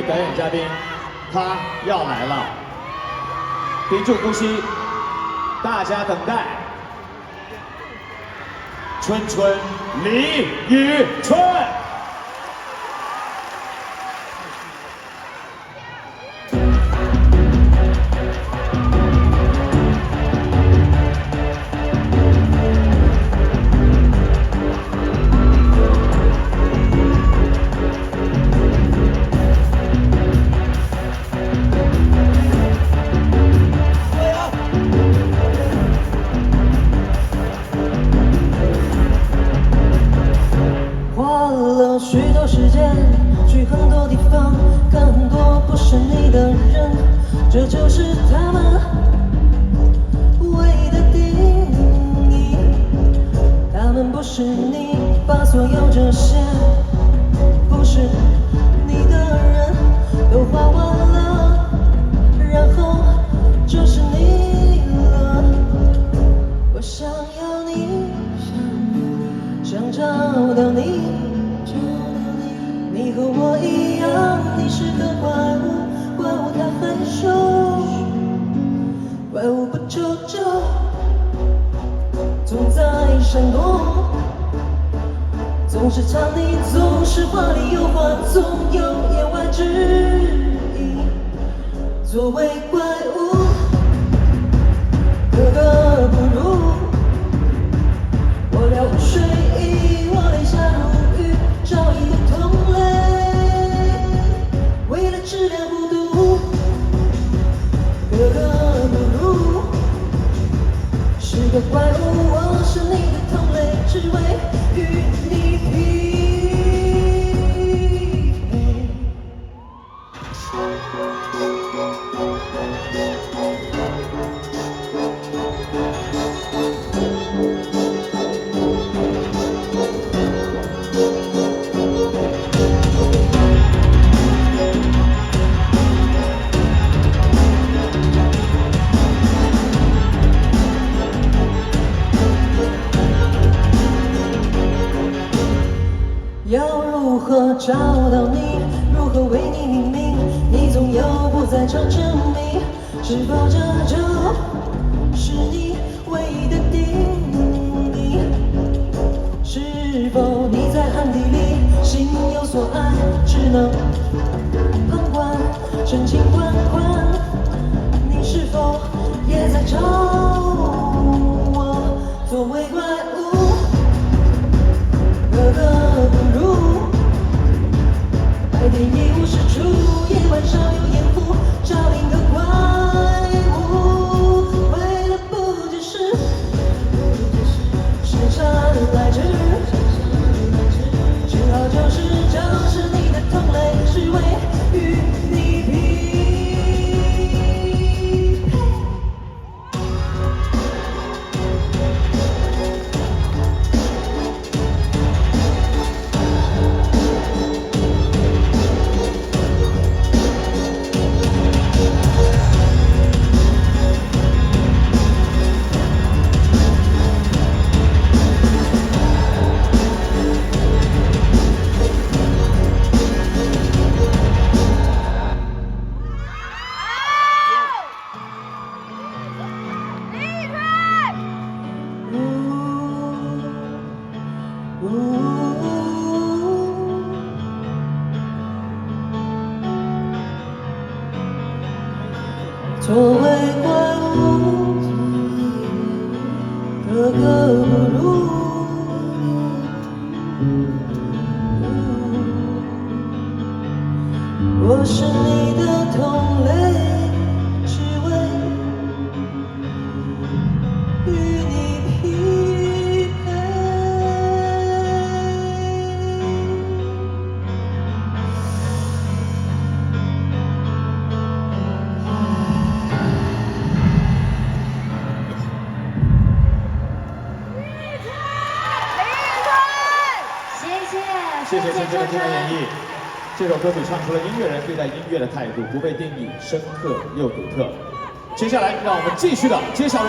表演嘉宾，他要来了，屏住呼吸，大家等待。春春，李宇春。 许多时间去很多地方，看很多不是你的人，这就是他们唯一的定义。他们不是你，把所有这些不是你的人都花完了，然后就是你了。我想要你，想找到你。 你和我一样，你是个怪物，怪物它害羞，怪物不求救，总在闪躲，总是唱你，总是话里有话，总有言外之意。作为怪物，个个不如，我了无睡意，我泪下如雨，找一个同类。 为了质量不足，个个不如，是个怪物。我是你的同类，只为与你匹配。要如何找到你？如何为你命名？你总有不在场证明，是否这就是你唯一的定义？是否你在暗地里心有所爱，只能旁观，深情款款？你是否也在找我？作为怪物。 个个不如，白天一无是处，夜晚少有掩护，找另一个怪物。为了不只是姗姗来迟，只好就是你的同类，只为与你匹配。 作为怪物，个个不如。我是你的同类，只为与你匹配。谢谢春春的精彩演绎。这首歌曲唱出了音乐人对待音乐的态度，不被定义，深刻又独特。接下来，让我们继续的揭晓。